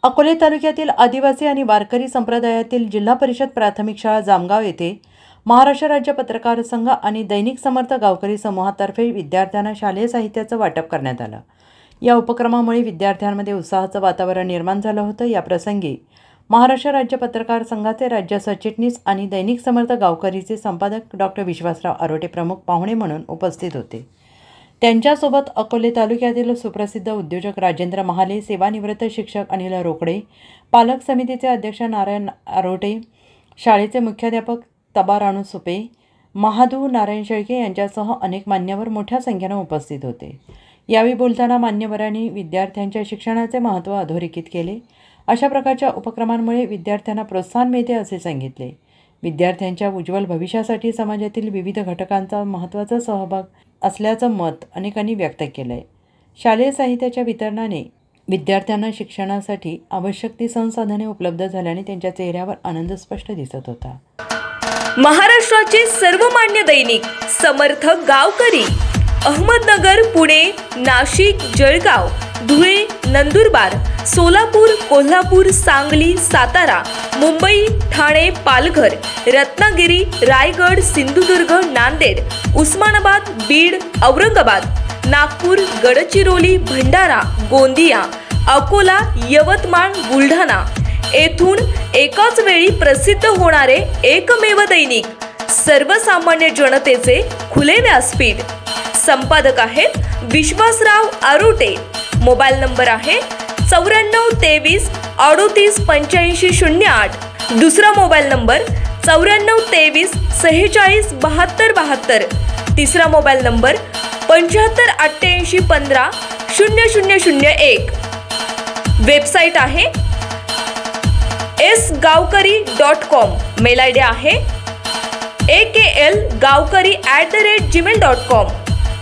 अकोले तालुक्यातील आदिवासी आणि वारकरी संप्रदायातील जिल्हा परिषद प्राथमिक शाळा जामगाव येथे महाराष्ट्र राज्य पत्रकार संघ आणि दैनिक समर्थ गावकरी समूहातर्फे विद्यार्थ्यांना शालेय साहित्याचं वाटप करण्यात आलं। या उपक्रमामुळे विद्यार्थ्यांमध्ये उत्साहाचं वातावरण निर्माण झालं होतं। या प्रसंगी महाराष्ट्र राज्य पत्रकार संघाचे राज्य सरचिटणीस आणि दैनिक समर्थ गावकरीचे संपादक डॉक्टर विश्वासराव आरोटे प्रमुख पाहुणे म्हणून उपस्थित होते। त्यांच्यासोबत अकोले तालुक्यातील सुप्रसिद्ध उद्योजक राजेंद्र महाले, सेवानिवृत्त शिक्षक अनिल रोकडे, पालक समितीचे अध्यक्ष नारायण आरोटे, शाळेचे मुख्याध्यापक तबा राणू सुपे, महादू नारायण शेळके यांच्यासह अनेक मान्यवर मोठ्या संख्येने उपस्थित होते। यावेळी बोलताना मान्यवरांनी विद्यार्थ्यांच्या शिक्षणाचे महत्त्व अधोरेखित केले। अशा प्रकारच्या उपक्रमांमुळे विद्यार्थ्यांना प्रोत्साहन मिळते असे सांगितले। विद्यार्थ्यांच्या उज्ज्वल भविष्यासाठी समाजातील विविध घटकांचा महत्त्वाचा सहभाग असल्याचं मत अनेकांनी व्यक्त केलंय। शालेय साहित्याच्या वितरणाने विद्यार्थ्यांना शिक्षणासाठी आवश्यक ती संसाधने उपलब्ध झाल्याने त्यांच्या चेहऱ्यावर आनंद स्पष्ट दिसत होता। महाराष्ट्राचे सर्वमान्य दैनिक समर्थ गावकरी अहमदनगर, पुणे, नाशिक, जळगाव, धुळे, नंदुरबार, सोलापूर, कोल्हापूर, सांगली, सातारा, मुंबई, ठाणे, पालघर, रत्नागिरी, रायगड, सिंधुदुर्ग, नांदेड, उस्मानाबाद, बीड, औरंगाबाद, नागपूर, गडचिरोली, भंडारा, गोंदिया, अकोला, यवतमाळ, बुलढाणा येथून एकाच वेळी प्रसिद्ध होणारे एकमेव दैनिक, सर्वसामान्य जनतेचे खुले व्यासपीठ। संपादक आहेत विश्वासराव आरोटे। मोबाईल नंबर आहे 94 23 38 85 08। दुसरा मोबाईल नंबर 94 23 46 72 72। तिसरा मोबाईल नंबर 75 88 15 0001। वेबसाईट आहे sgavkari.com। मेल आयडी आहे aklgavkari@gmail.com।